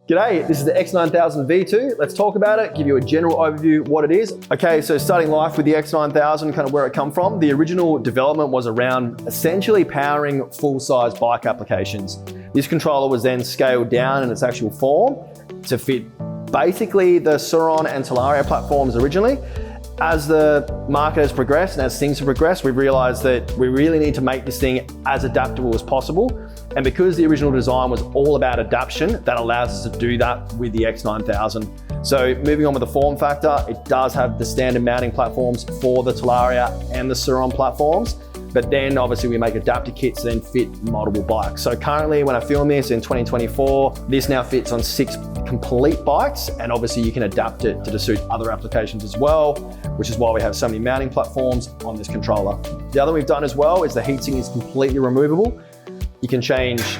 G'day, this is the X9000 V2. Let's talk about it, give you a general overview of what it is. Okay, so starting life with the X9000, kind of where it come from. The original development was around essentially powering full-size bike applications. This controller was then scaled down in its actual form to fit basically the Sur-Ron and Talaria platforms originally. As the market has progressed and as things have progressed, we've realized that we really need to make this thing as adaptable as possible. And because the original design was all about adaptation, that allows us to do that with the X9000. So moving on with the form factor, it does have the standard mounting platforms for the Talaria and the Sur-Ron platforms. But then obviously we make adapter kits that then fit multiple bikes. So currently when I film this in 2024, this now fits on 6 complete bikes, and obviously you can adapt it to suit other applications as well, which is why we have so many mounting platforms on this controller. The other we've done as well is the heatsink is completely removable. You can change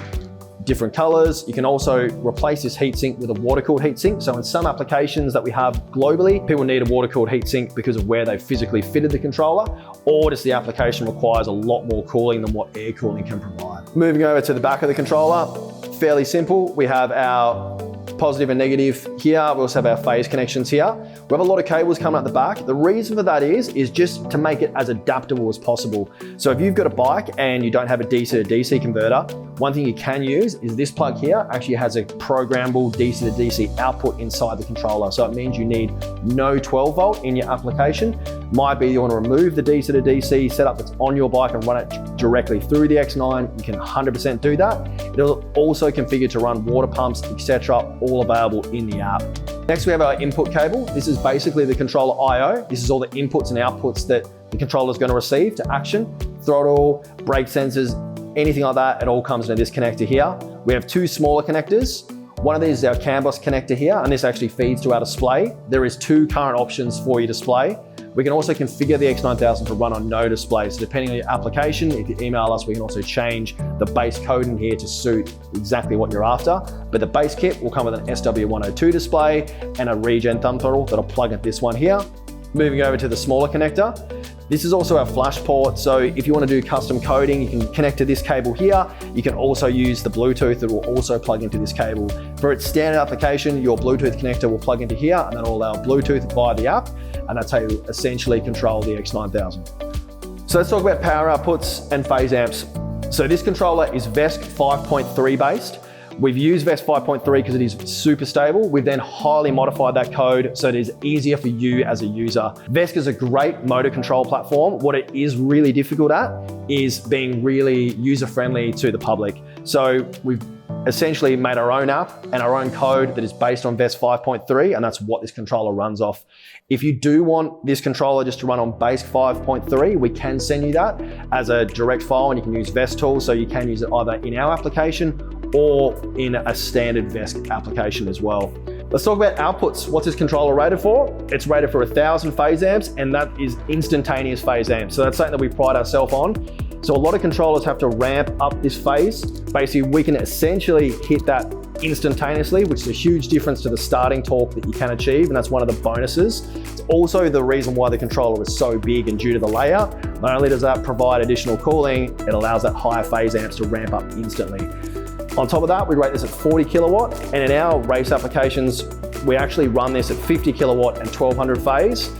different colors. You can also replace this heatsink with a water-cooled heatsink. So in some applications that we have globally, people need a water-cooled heatsink because of where they've physically fitted the controller, or just the application requires a lot more cooling than what air cooling can provide. Moving over to the back of the controller, fairly simple. We have our positive and negative here. We also have our phase connections here. We have a lot of cables coming out the back. The reason for that is just to make it as adaptable as possible. So if you've got a bike and you don't have a DC to DC converter, one thing you can use is this plug here actually has a programmable DC to DC output inside the controller. So it means you need no 12 volt in your application. Might be you want to remove the DC to DC setup that's on your bike and run it directly through the X9. You can 100% do that. It'll also configure to run water pumps, etc., all available in the app. Next, we have our input cable. This is basically the controller I/O. This is all the inputs and outputs that the controller is going to receive to action, throttle, brake sensors, anything like that. It all comes into this connector here. We have 2 smaller connectors. One of these is our CAN bus connector here, and this actually feeds to our display. There is 2 current options for your display. We can also configure the X9000 to run on no display. So depending on your application, if you email us, we can also change the base code in here to suit exactly what you're after. But the base kit will come with an SW102 display and a regen thumb throttle that'll plug into this one here. Moving over to the smaller connector. This is also our flash port. So if you want to do custom coding, you can connect to this cable here. You can also use the Bluetooth that will also plug into this cable. For its standard application, your Bluetooth connector will plug into here, and that will allow Bluetooth via the app. And that's how you essentially control the X9000. So let's talk about power outputs and phase amps. So this controller is VESC 5.3 based. We've used VESC 5.3 because it is super stable. We've then highly modified that code so it is easier for you as a user. VESC is a great motor control platform. What it is really difficult at is being really user-friendly to the public. So we've essentially made our own app and our own code that is based on VESC 5.3, and that's what this controller runs off. If you do want this controller just to run on base 5.3, we can send you that as a direct file, and you can use VESC tools, so you can use it either in our application or in a standard VESC application as well. Let's talk about outputs. What's this controller rated for? It's rated for 1,000 phase amps, and that is instantaneous phase amps. So that's something that we pride ourselves on. So a lot of controllers have to ramp up this phase. Basically, we can essentially hit that instantaneously, which is a huge difference to the starting torque that you can achieve, and that's one of the bonuses. It's also the reason why the controller is so big, and due to the layout, not only does that provide additional cooling, it allows that higher phase amps to ramp up instantly. On top of that, we rate this at 40 kilowatt, and in our race applications, we actually run this at 50 kilowatt and 1200 phase.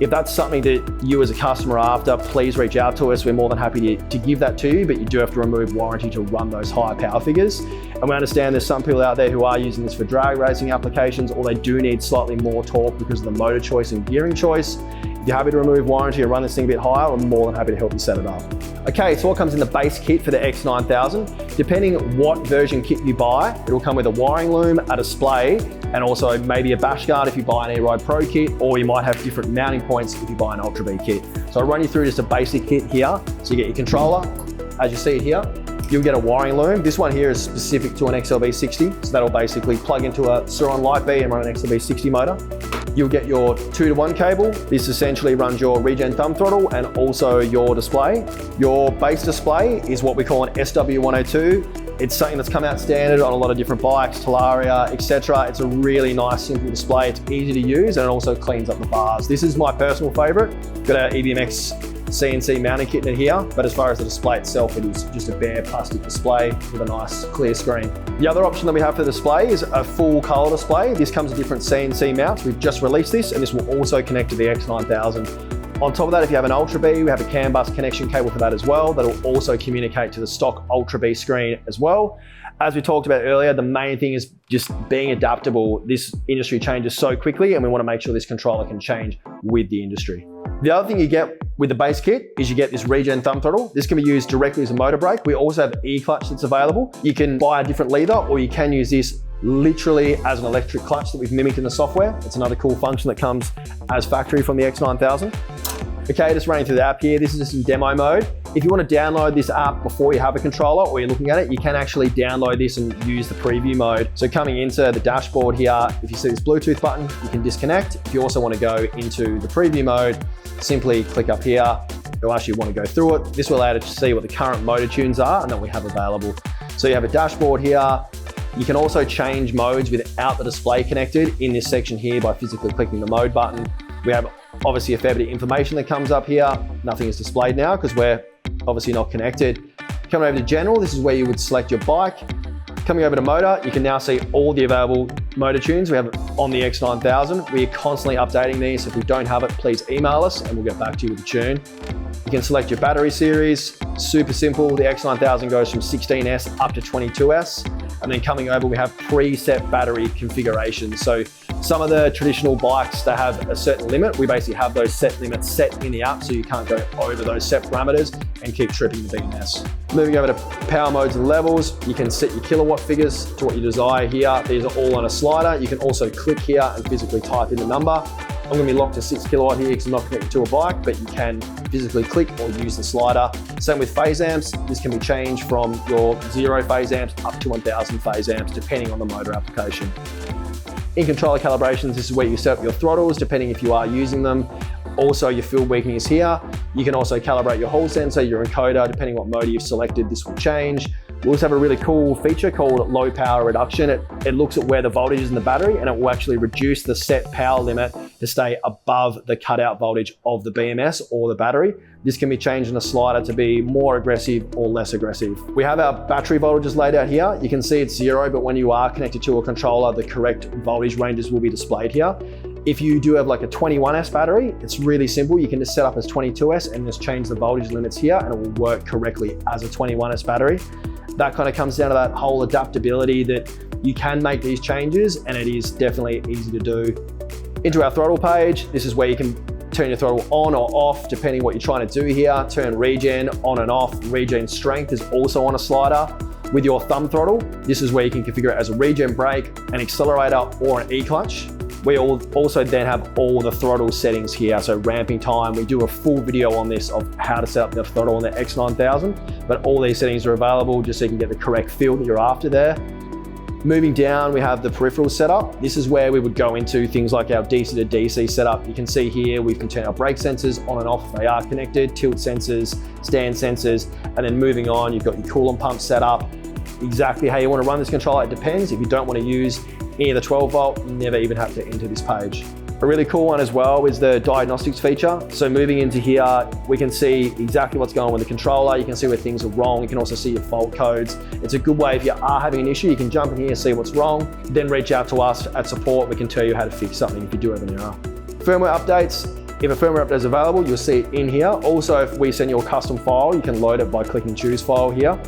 If that's something that you as a customer are after, please reach out to us. We're more than happy to give that to you, but you do have to remove warranty to run those higher power figures. And we understand there's some people out there who are using this for drag racing applications, or they do need slightly more torque because of the motor choice and gearing choice. If you're happy to remove warranty or run this thing a bit higher, I'm more than happy to help you set it up. Okay, so what comes in the base kit for the X9000? Depending what version kit you buy, it'll come with a wiring loom, a display, and also maybe a bash guard if you buy an E-Ride Pro kit, or you might have different mounting points if you buy an Ultra B kit. So I'll run you through just a basic kit here. So you get your controller, as you see it here. You'll get a wiring loom. This one here is specific to an XLB60, so that'll basically plug into a Sur-Ron Light B and run an XLB60 motor. You'll get your 2-to-1 cable. This essentially runs your regen thumb throttle and also your display. Your base display is what we call an SW102. It's something that's come out standard on a lot of different bikes, Talaria, etc. It's a really nice, simple display. It's easy to use, and it also cleans up the bars. This is my personal favorite. Got our EBMX CNC mounting kit in here, but as far as the display itself, it is just a bare plastic display with a nice clear screen. The other option that we have for the display is a full color display. This comes with different CNC mounts. We've just released this, and this will also connect to the X9000. On top of that, if you have an Ultra B, we have a CAN bus connection cable for that as well. That'll also communicate to the stock Ultra B screen as well. As we talked about earlier, the main thing is just being adaptable. This industry changes so quickly, and we want to make sure this controller can change with the industry. The other thing you get with the base kit is you get this regen thumb throttle. This can be used directly as a motor brake. We also have e-clutch that's available. You can buy a different lever, or you can use this literally as an electric clutch that we've mimicked in the software. It's another cool function that comes as factory from the X9000. Okay, just running through the app here. This is just in demo mode. If you want to download this app before you have a controller or you're looking at it, you can actually download this and use the preview mode. So coming into the dashboard here, if you see this Bluetooth button, you can disconnect. If you also want to go into the preview mode, simply click up here. It'll actually want to go through it. This will allow you to see what the current motor tunes are and that we have available. So you have a dashboard here. You can also change modes without the display connected in this section here by physically clicking the mode button. We have obviously a fair bit of information that comes up here. Nothing is displayed now because we're obviously not connected. Coming over to general, this is where you would select your bike. Coming over to motor, you can now see all the available motor tunes we have on the X9000. We are constantly updating these. If we don't have it, please email us and we'll get back to you with the tune. You can select your battery series, super simple. The X9000 goes from 16S up to 22S. And then coming over, we have preset battery configurations. So some of the traditional bikes that have a certain limit, we basically have those set limits set in the app so you can't go over those set parameters and keep tripping the BMS. Moving over to power modes and levels, you can set your kilowatt figures to what you desire here. These are all on a slider. You can also click here and physically type in the number. I'm going to be locked to 6 kilowatt here because I'm not connected to a bike, but you can physically click or use the slider. Same with phase amps. This can be changed from your 0 phase amps up to 1000 phase amps, depending on the motor application. In controller calibrations, this is where you set up your throttles, depending if you are using them. Also, your field weakening is here. You can also calibrate your Hall sensor, your encoder, depending what motor you've selected, this will change. We also have a really cool feature called low power reduction. It looks at where the voltage is in the battery and it will actually reduce the set power limit to stay above the cutout voltage of the BMS or the battery. This can be changed in a slider to be more aggressive or less aggressive. We have our battery voltages laid out here. You can see it's 0, but when you are connected to a controller, the correct voltage ranges will be displayed here. If you do have like a 21S battery, it's really simple. You can just set up as 22S and just change the voltage limits here and it will work correctly as a 21S battery. That kind of comes down to that whole adaptability that you can make these changes and it is definitely easy to do. Into our throttle page, this is where you can turn your throttle on or off depending what you're trying to do here. Turn regen on and off. Regen strength is also on a slider. With your thumb throttle, this is where you can configure it as a regen brake, an accelerator or an e-clutch. We also then have all the throttle settings here. So ramping time, we do a full video on this of how to set up the throttle on the X9000, but all these settings are available just so you can get the correct feel that you're after there. Moving down, we have the peripheral setup. This is where we would go into things like our DC to DC setup. You can see here, we can turn our brake sensors on and off if they are connected, tilt sensors, stand sensors, and then moving on, you've got your coolant pump set up. Exactly how you want to run this controller, it depends. If you don't want to use any of the 12 volt, you never even have to enter this page. A really cool one as well is the diagnostics feature. So moving into here, we can see exactly what's going on with the controller. You can see where things are wrong. You can also see your fault codes. It's a good way if you are having an issue, you can jump in here, see what's wrong, then reach out to us at support. We can tell you how to fix something if you do have an error. Firmware updates. If a firmware update is available, you'll see it in here. Also, if we send you a custom file, you can load it by clicking choose file here.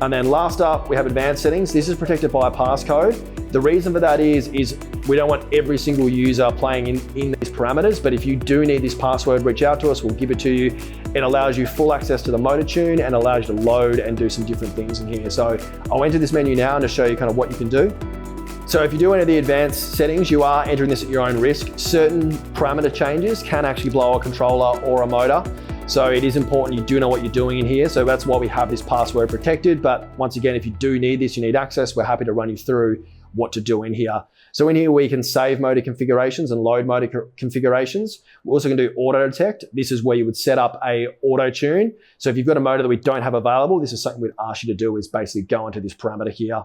And then last up, we have advanced settings. This is protected by a passcode. The reason for that is we don't want every single user playing in these parameters, but if you do need this password, reach out to us, we'll give it to you. It allows you full access to the motor tune and allows you to load and do some different things in here. So I'll enter this menu now and to show you kind of what you can do. So if you do enter the advanced settings, you are entering this at your own risk. Certain parameter changes can actually blow a controller or a motor. So it is important you do know what you're doing in here. So that's why we have this password protected. But once again, if you do need this, you need access, we're happy to run you through what to do in here. So in here, we can save motor configurations and load motor configurations. We're also gonna do auto detect. This is where you would set up a auto tune. So if you've got a motor that we don't have available, this is something we'd ask you to do is basically go into this parameter here.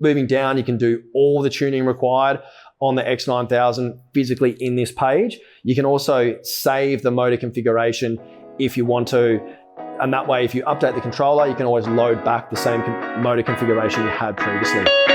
Moving down, you can do all the tuning required on the X9000 physically in this page. You can also save the motor configuration if you want to. And that way, if you update the controller, you can always load back the same motor configuration you had previously.